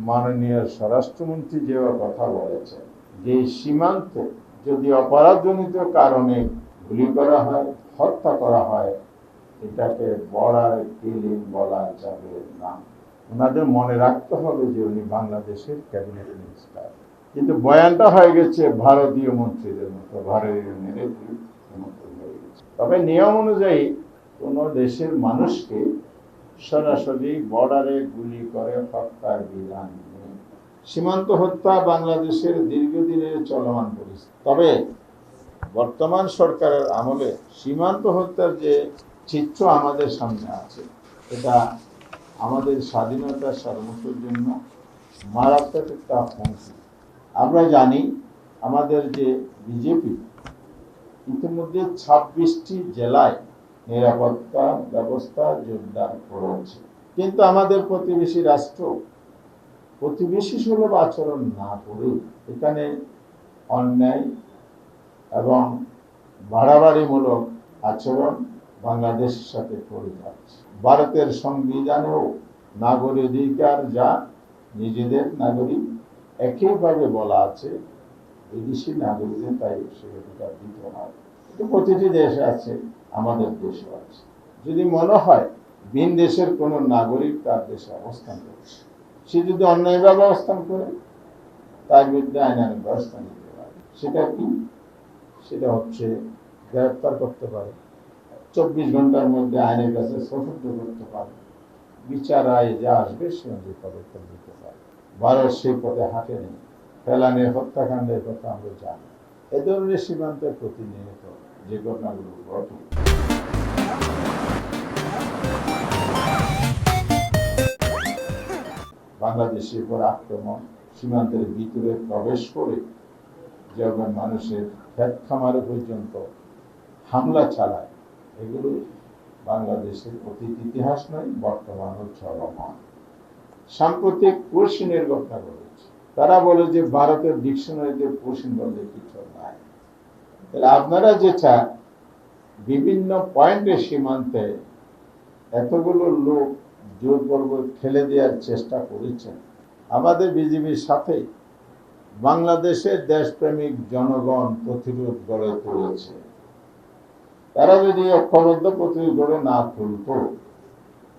মাননীয় স্বরাষ্ট্রমন্ত্রী যে কথা বলেছেন যে সীমান্তে যদি অপরাধজনিত কারণে গুলি করা হয়, হত্যা করা হয়, এটাকে বর্ডার কিলিং বলা যাবে না। ওনাদের মনে রাখতে হবে যে উনি বাংলাদেশের ক্যাবিনেট মিনিস্টার, কিন্তু বয়ানটা হয়ে গেছে ভারতীয় মন্ত্রীদের মতো, ভারতীয় নেতৃত্বের মতো হয়ে গেছে। তবে নিয়ম অনুযায়ী কোন দেশের মানুষকে সরাসরি বর্ডারে গুলি করে হত্যার বিধান নেই। সীমান্ত হত্যা বাংলাদেশের দীর্ঘদিনের চলমান পরিস্থিতি। তবে বর্তমান সরকারের আমলে সীমান্ত হত্যার যে চিত্র আমাদের সামনে আছে, এটা আমাদের স্বাধীনতার সার্বভৌমত্বের জন্য মারাত্মক একটা হুমকি। আমরা জানি আমাদের যে বিজেপি ইতিমধ্যে 26টি জেলায় নিরাপত্তা ব্যবস্থা জোরদার করেছে, কিন্তু আমাদের প্রতিবেশী রাষ্ট্র প্রতিবেশী সুলভ আচরণ না করে এখানে অন্যায় এবং বাড়াবাড়িমূলক আচরণ বাংলাদেশের সাথে করে যাচ্ছে। ভারতের সংবিধানেও নাগরিক অধিকার যা নিজেদের নাগরিক একইভাবে বলা আছে, বিদেশি নাগরিকদের তাই সে অধিকার দিতে হয়। কিন্তু প্রতিটি দেশে আছে, আমাদের দেশেও আছে। যদি মনে হয় ভিন দেশের কোন নাগরিক তার দেশে অবস্থান করছে, সে যদি অন্যায়ভাবে অবস্থান করে, তার বিরুদ্ধে আইনানুগ ব্যবস্থা নিতে পারে। সেটা কি? সেটা হচ্ছে গ্রেফতার করতে পারে, 24 ঘন্টার মধ্যে আইনের কাছে সোপর্দ করতে পারে, বিচার রায় যা আসবে সে অনুযায়ী পদক্ষেপ নিতে পারে। ভারত সেই পথে হাঁটে নেই। ফেলানের হত্যাকাণ্ডের কথা আমরা জানি। এ ধরনের সীমান্তের প্রতিনিয়ত যে ঘটনাগুলো ঘটে, বাংলাদেশের উপর আক্রমণ, সীমান্তের ভিতরে প্রবেশ করে যখন মানুষের ক্ষেত খামারে পর্যন্ত হামলা চালায়, এগুলো বাংলাদেশের অতীত ইতিহাস নয়, বর্তমান ও চলমান। সাম্প্রতিক পশ্চিমের ঘটনা ঘটেছে। তারা বলে যে ভারতের ডিকশনারিতে পশ্চিম বলতে কিছু নাই। তাহলে আপনারা যে চান বিভিন্ন পয়েন্টে সীমান্তে এতগুলো লোক জোরপূর্বক ঠেলে দেওয়ার চেষ্টা করেছেন, আমাদের বিজেপির সাথে বাংলাদেশের দেশপ্রেমিক জনগণ প্রতিরোধ গড়ে তুলেছে। তারা যদি ঐক্যবদ্ধ প্রতিরোধ গড়ে না তুলত,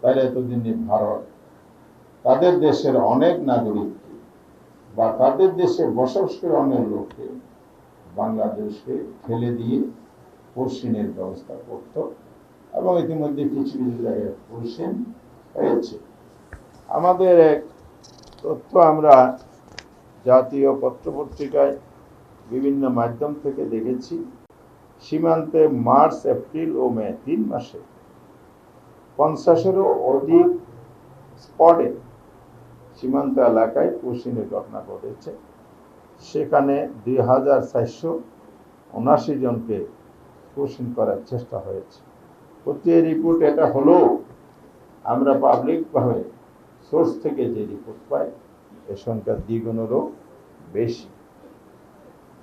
তাহলে এতদিনে ভারত তাদের দেশের অনেক নাগরিককে বা তাদের দেশে বসবাসকারী অনেক লোককে বাংলাদেশকে ঠেলে দিয়ে পশ্চিমের ব্যবস্থা করত, এবং ইতিমধ্যে কিছু কিছু জায়গায় পশ্চিম হয়েছে। আমাদের এক তথ্য আমরা জাতীয় পত্রপত্রিকায় বিভিন্ন মাধ্যম থেকে দেখেছি, সীমান্তে মার্চ, এপ্রিল ও মে 3 মাসে 50-এরও অধিক স্পটে সীমান্ত এলাকায় পশ্চিমের ঘটনা ঘটেছে। সেখানে 2479 জনকে পশ্চিম করার চেষ্টা হয়েছে। প্রতি রিপোর্ট এটা হলো আমরা পাবলিকভাবে সোর্স থেকে যে রিপোর্ট পাই, এর সংখ্যা দ্বিগুণেরও বেশি।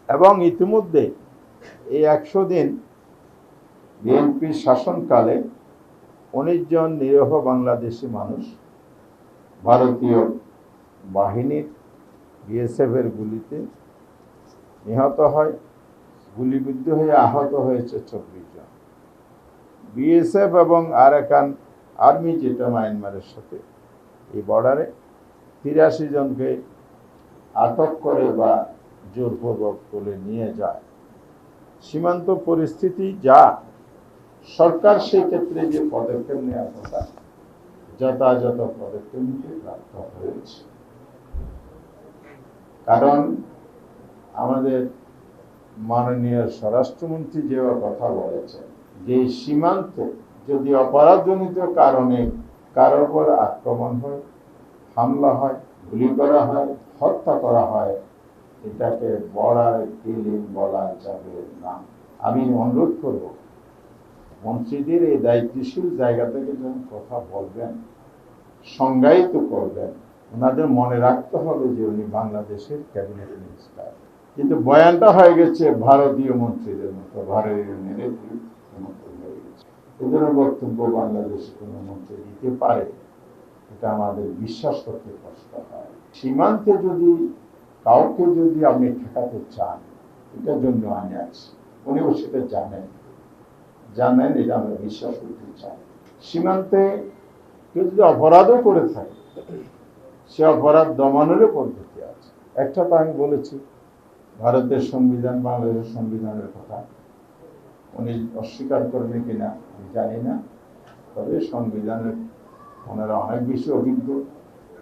এবং ইতিমধ্যে এই 100 দিন বিএনপির শাসনকালে 19 জন নিরীহ বাংলাদেশি মানুষ ভারতীয় বাহিনীর বিএসএফ এর গুলিতে নিহত হয়, গুলিবিদ্ধ হয়ে আহত হয়েছে 24 জন। বিএসএফ এবং আরাকান আর্মি, যেটা মায়ানমারের সাথে এই বর্ডারে, 83 জনকে আটক করে বা জোরপূর্বক তুলে নিয়ে যায়। সীমান্ত পরিস্থিতি যা, সরকার সেই ক্ষেত্রে যে পদক্ষেপ নেওয়ার কথা, যথাযথ পদক্ষেপ নিতে বাধ্য হয়েছে। কারণ আমাদের মাননীয় স্বরাষ্ট্রমন্ত্রী যে কথা বলেছেন যে সীমান্তে যদি অপরাধজনিত কারণে কারোর উপর আক্রমণ হয়, হামলা হয়, গুলি করা হয়, হত্যা করা হয়, এটাকে বর্ডার কিলিং বলা যাবে না। আমি অনুরোধ করব, মন্ত্রীদের এই দায়িত্বশীল জায়গা থেকে যখন কথা বলবেন, সংজ্ঞায়িত করবেন, ওনাদের মনে রাখতে হবে যে উনি বাংলাদেশের ক্যাবিনেট মিনিস্টার, কিন্তু বয়ানটা হয়ে গেছে ভারতীয় মন্ত্রীদের মতো, ভারতীয় নেতৃত্বের মতো হয়ে গেছে। এদের বক্তব্য বাংলাদেশে কোনো মন্ত্রী দিতে পারে, এটা আমাদের বিশ্বাস করতে কষ্ট হয়। সীমান্তে যদি কাউকে যদি আপনি ঠেকাতে চান, এটার জন্য আইন আছে, উনিও সেটা জানেন, এটা আমরা বিশ্বাস করতে চাই। সীমান্তে কেউ যদি অপরাধও করে থাকে, সে অপরাধ দমনেরও পদ্ধতি আছে। একটা তো আমি বলেছি ভারতের সংবিধান, বাংলাদেশের সংবিধানের কথা, উনি অস্বীকার করবেন কিনা আমি জানি না, তবে সংবিধানের ওনারা অনেক বেশি অভিজ্ঞ,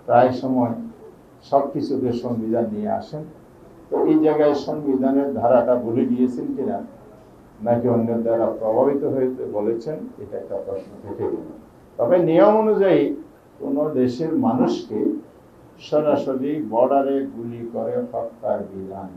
প্রায় সময় সব কিছুতে সংবিধান নিয়ে আসেন। তো এই জায়গায় সংবিধানের ধারাটা ভুলে গিয়েছেন কিনা, নাকি অন্য দ্বারা প্রভাবিত হয়েছে বলেছেন, এটা একটা প্রশ্ন থেকে গেল। তবে নিয়ম অনুযায়ী কোনো দেশের মানুষকে সরাসরি বর্ডারে গুলি করে হত্যার বিধান